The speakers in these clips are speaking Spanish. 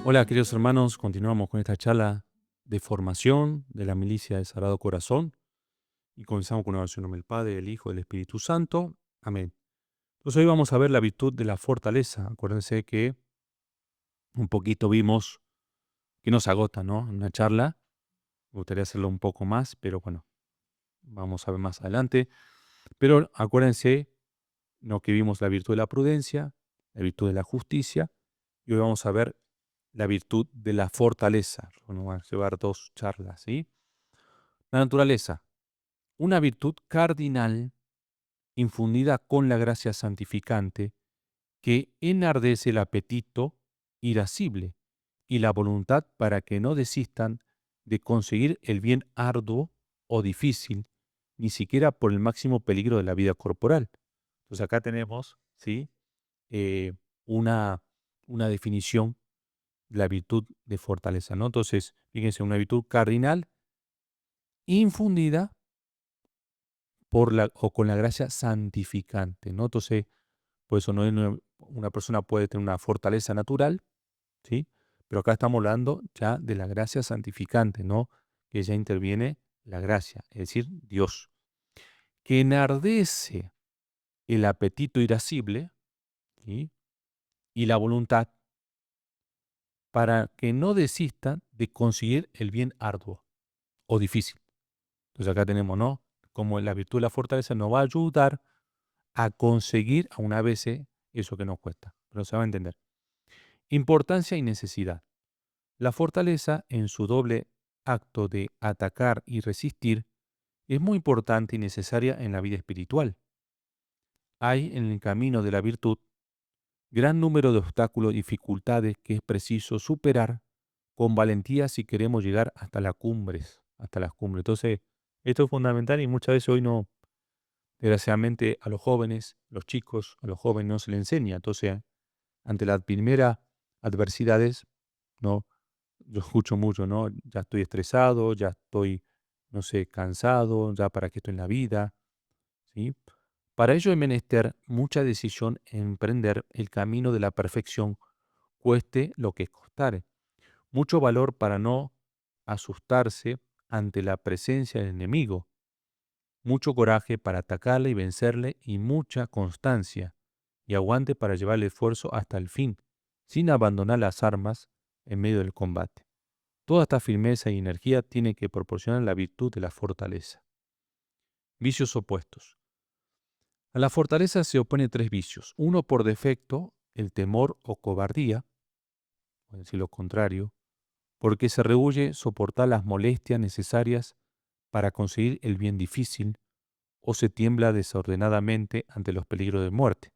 Hola, queridos hermanos, continuamos con esta charla de formación de la milicia del Sagrado Corazón y comenzamos con una oración en nombre del Padre, del Hijo y del Espíritu Santo. Amén. Entonces hoy vamos a ver la virtud de la fortaleza. Acuérdense que un poquito vimos que nos agota, ¿no? En una charla. Me gustaría hacerlo un poco más, pero bueno, vamos a ver más adelante. Pero acuérdense, ¿no? Que vimos la virtud de la prudencia, la virtud de la justicia y hoy vamos a ver la virtud de la fortaleza. Bueno, vamos a llevar dos charlas, ¿sí? La naturaleza, una virtud cardinal infundida con la gracia santificante que enardece el apetito irascible y la voluntad para que no desistan de conseguir el bien arduo o difícil, ni siquiera por el máximo peligro de la vida corporal. Entonces acá tenemos, ¿sí? eh, una, una definición de la virtud de fortaleza, ¿no? Entonces, fíjense, una virtud cardinal infundida o con la gracia santificante, ¿no? Entonces, por eso no es una persona puede tener una fortaleza natural, ¿sí? Pero acá estamos hablando ya de la gracia santificante, ¿no? Que ya interviene la gracia, es decir, Dios, que enardece el apetito irascible, ¿sí? Y la voluntad para que no desistan de conseguir el bien arduo o difícil. Entonces acá tenemos, ¿no? Como la virtud de la fortaleza nos va a ayudar a conseguir a una vez eso que nos cuesta. Pero se va a entender. Importancia y necesidad. La fortaleza, en su doble acto de atacar y resistir, es muy importante y necesaria en la vida espiritual. Hay en el camino de la virtud gran número de obstáculos y dificultades que es preciso superar con valentía si queremos llegar hasta las cumbres, hasta las cumbres. Entonces, esto es fundamental y muchas veces hoy no, desgraciadamente a los jóvenes, los chicos, a los jóvenes no se les enseña. Entonces, ante las primeras adversidades, ¿no? Yo escucho mucho, ¿no? Ya estoy estresado, ya estoy, no sé, cansado, ya para qué estoy en la vida, ¿sí? Para ello es menester mucha decisión en emprender el camino de la perfección, cueste lo que costare. Mucho valor para no asustarse ante la presencia del enemigo, mucho coraje para atacarle y vencerle y mucha constancia y aguante para llevar el esfuerzo hasta el fin, sin abandonar las armas en medio del combate. Toda esta firmeza y energía tiene que proporcionar la virtud de la fortaleza. Vicios opuestos. A la fortaleza se oponen tres vicios. Uno por defecto, el temor o cobardía, o decir lo contrario, porque se rehúye soportar las molestias necesarias para conseguir el bien difícil o se tiembla desordenadamente ante los peligros de muerte.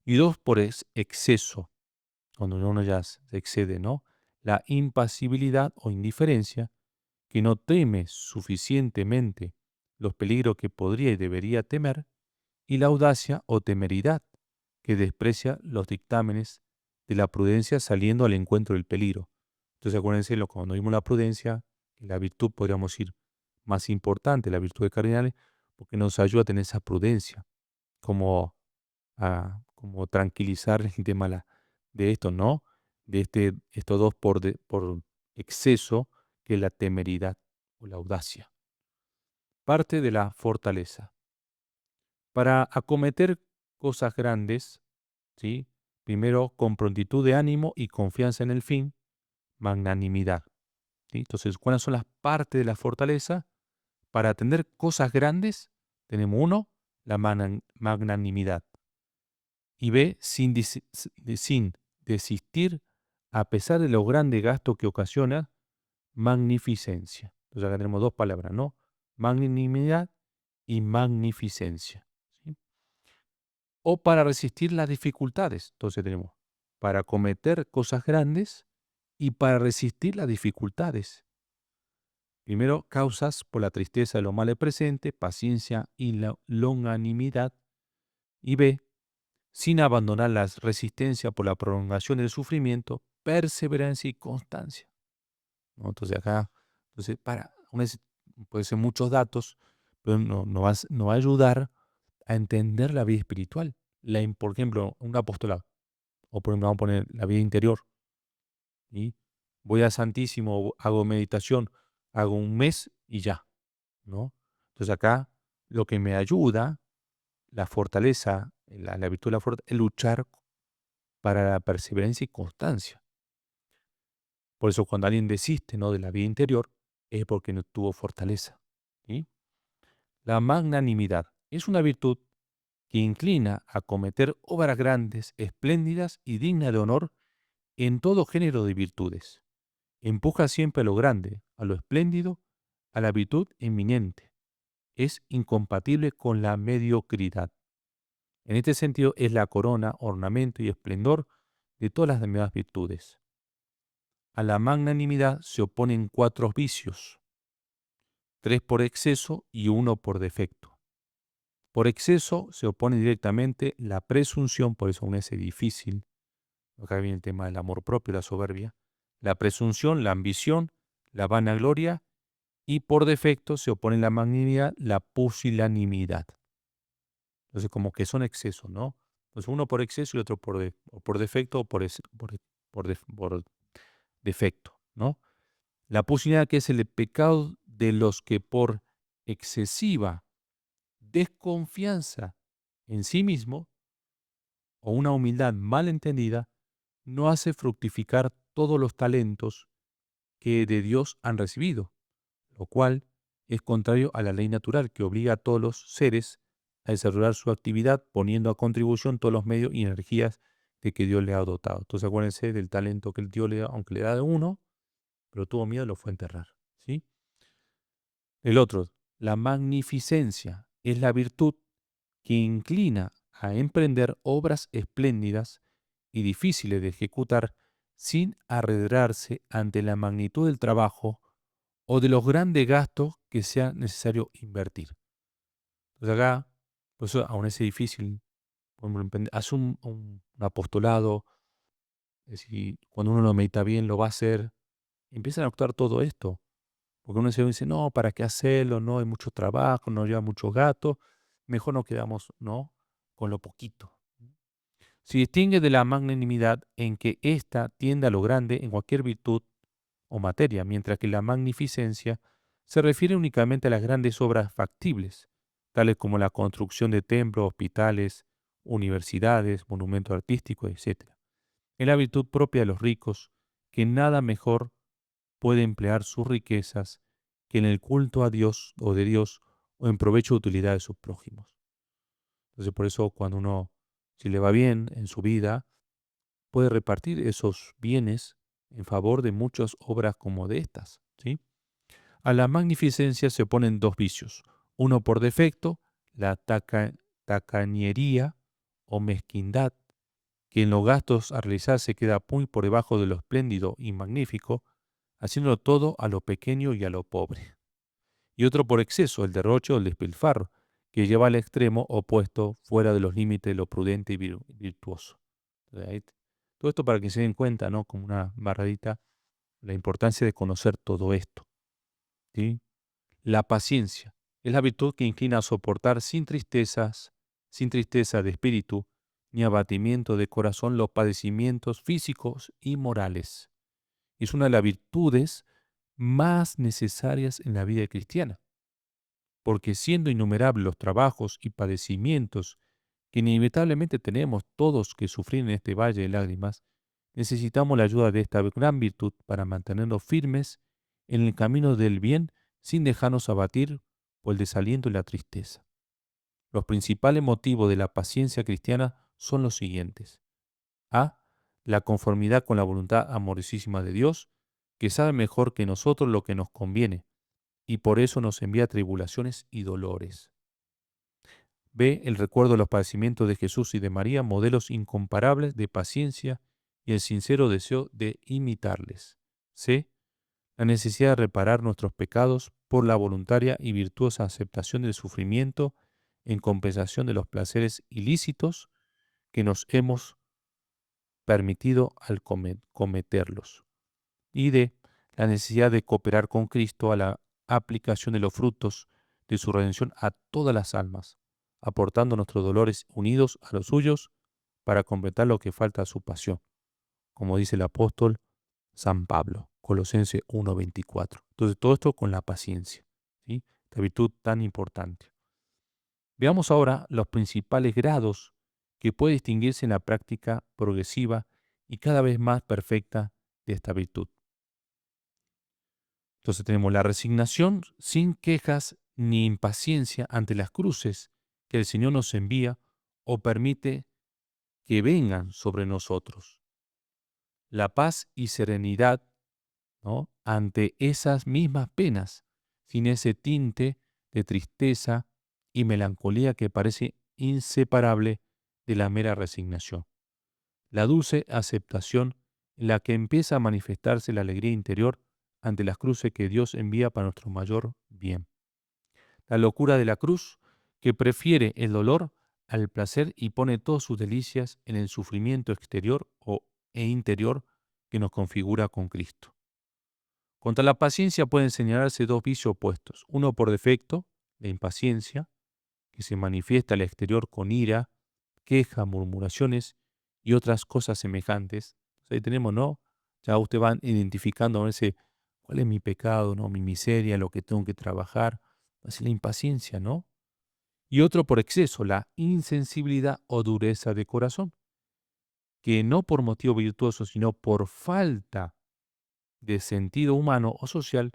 Y dos por exceso, cuando uno ya se excede, ¿no? La impasibilidad o indiferencia, que no teme suficientemente los peligros que podría y debería temer, y la audacia o temeridad, que desprecia los dictámenes de la prudencia saliendo al encuentro del peligro. Entonces acuérdense, cuando vimos la prudencia, que la virtud podríamos decir más importante, la virtud de cardinales, porque nos ayuda a tener esa prudencia, como, como tranquilizar el tema de esto, ¿no? De estos dos por exceso, que es la temeridad o la audacia. Parte de la fortaleza. Para acometer cosas grandes, ¿sí? Primero, con prontitud de ánimo y confianza en el fin, magnanimidad. ¿Sí? Entonces, ¿cuáles son las partes de la fortaleza? Para atender cosas grandes, tenemos uno, la magnanimidad. Y B, sin desistir, a pesar de los grandes gastos que ocasiona, magnificencia. Entonces, acá tenemos dos palabras, ¿no? Magnanimidad y magnificencia. ¿Sí? O para resistir las dificultades. Entonces tenemos para cometer cosas grandes y para resistir las dificultades. Primero, causas por la tristeza de los males presentes, paciencia y la longanimidad. Y B, sin abandonar la resistencia por la prolongación del sufrimiento, perseverancia y constancia. ¿No? Entonces acá, puede ser muchos datos, pero nos va a ayudar a entender la vida espiritual. Por ejemplo, un apostolado. O por ejemplo, vamos a poner la vida interior. ¿sí? Voy a Santísimo, hago meditación, hago un mes y ya, ¿no? Entonces acá lo que me ayuda, la fortaleza, la virtud de la fortaleza, es luchar para la perseverancia y constancia. Por eso cuando alguien desiste, ¿no?, de la vida interior, es porque no tuvo fortaleza, ¿sí? La magnanimidad es una virtud que inclina a cometer obras grandes, espléndidas y dignas de honor en todo género de virtudes. Empuja siempre a lo grande, a lo espléndido, a la virtud eminente. Es incompatible con la mediocridad. En este sentido es la corona, ornamento y esplendor de todas las demás virtudes. A la magnanimidad se oponen 4 vicios, 3 por exceso y 1 por defecto. Por exceso se opone directamente la presunción, por eso aún es difícil. Acá viene el tema del amor propio, la soberbia. La presunción, la ambición, la vanagloria, y por defecto se opone la magnanimidad, la pusilanimidad. Entonces, como que son excesos, ¿no? Pues uno por exceso y otro o por defecto o por defecto, ¿no? La pusilanimidad, que es el pecado de los que por excesiva desconfianza en sí mismo o una humildad mal entendida no hace fructificar todos los talentos que de Dios han recibido, lo cual es contrario a la ley natural que obliga a todos los seres a desarrollar su actividad poniendo a contribución todos los medios y energías de que Dios le ha dotado. Entonces acuérdense del talento que el Dios le da, aunque le da de uno, pero tuvo miedo, lo fue a enterrar, ¿sí? El otro, la magnificencia, es la virtud que inclina a emprender obras espléndidas y difíciles de ejecutar sin arredrarse ante la magnitud del trabajo o de los grandes gastos que sea necesario invertir. Entonces acá, pues aún es difícil, por ejemplo, hace un apostolado, es decir, cuando uno lo medita bien, lo va a hacer, empiezan a actuar todo esto, porque uno se dice, no, ¿para qué hacerlo? No, hay mucho trabajo, no lleva muchos gastos, mejor nos quedamos, ¿no?, con lo poquito. Se distingue de la magnanimidad en que ésta tiende a lo grande en cualquier virtud o materia, mientras que la magnificencia se refiere únicamente a las grandes obras factibles, tales como la construcción de templos, hospitales, universidades, monumentos artísticos, etc. Es la virtud propia de los ricos, que nada mejor puede emplear sus riquezas que en el culto a Dios o de Dios o en provecho de utilidad de sus prójimos. Entonces por eso cuando uno, si le va bien en su vida, puede repartir esos bienes en favor de muchas obras como de estas, ¿sí? A la magnificencia se oponen 2 vicios. Uno por defecto, la tacañería o mezquindad, que en los gastos a realizar se queda muy por debajo de lo espléndido y magnífico, haciéndolo todo a lo pequeño y a lo pobre. Y otro por exceso, el derroche o el despilfarro, que lleva al extremo opuesto fuera de los límites de lo prudente y virtuoso. Todo esto para que se den cuenta, ¿no?, como una barradita, la importancia de conocer todo esto, ¿sí? La paciencia es la virtud que inclina a soportar sin tristeza de espíritu, ni abatimiento de corazón los padecimientos físicos y morales. Es una de las virtudes más necesarias en la vida cristiana, porque siendo innumerables los trabajos y padecimientos que inevitablemente tenemos todos que sufrir en este valle de lágrimas, necesitamos la ayuda de esta gran virtud para mantenernos firmes en el camino del bien sin dejarnos abatir por el desaliento y la tristeza. Los principales motivos de la paciencia cristiana son los siguientes. A. La conformidad con la voluntad amorosísima de Dios, que sabe mejor que nosotros lo que nos conviene, y por eso nos envía tribulaciones y dolores. B. El recuerdo de los padecimientos de Jesús y de María, modelos incomparables de paciencia y el sincero deseo de imitarles. C. La necesidad de reparar nuestros pecados por la voluntaria y virtuosa aceptación del sufrimiento en compensación de los placeres ilícitos que nos hemos permitido al cometerlos. Y D. La necesidad de cooperar con Cristo a la aplicación de los frutos de su redención a todas las almas, aportando nuestros dolores unidos a los suyos para completar lo que falta a su pasión. Como dice el apóstol, San Pablo, Colosenses 1:24. Entonces, todo esto con la paciencia, ¿sí? Esta virtud tan importante. Veamos ahora los principales grados que puede distinguirse en la práctica progresiva y cada vez más perfecta de esta virtud. Entonces tenemos la resignación sin quejas ni impaciencia ante las cruces que el Señor nos envía o permite que vengan sobre nosotros. La paz y serenidad, ¿no?, ante esas mismas penas, sin ese tinte de tristeza y melancolía que parece inseparable de la mera resignación. La dulce aceptación en la que empieza a manifestarse la alegría interior ante las cruces que Dios envía para nuestro mayor bien. La locura de la cruz, que prefiere el dolor al placer y pone todas sus delicias en el sufrimiento exterior e interior que nos configura con Cristo. Contra la paciencia pueden señalarse dos vicios opuestos. Uno por defecto, la impaciencia, que se manifiesta al exterior con ira, queja, murmuraciones y otras cosas semejantes. Ahí tenemos, ¿no? Ya usted va identificando a veces cuál es mi pecado, ¿no? Mi miseria, lo que tengo que trabajar. Así la impaciencia, ¿no? Y otro por exceso, la insensibilidad o dureza de corazón, que no por motivo virtuoso, sino por falta de sentido humano o social,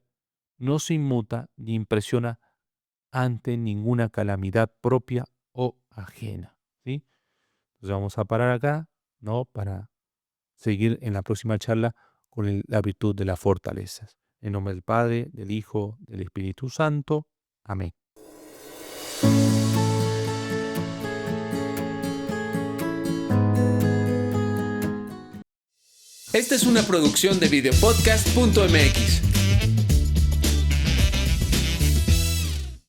no se inmuta ni impresiona ante ninguna calamidad propia o ajena, ¿sí? Entonces vamos a parar acá, ¿no?, para seguir en la próxima charla con la virtud de las fortalezas. En nombre del Padre, del Hijo, del Espíritu Santo. Amén. Esta es una producción de videopodcast.mx.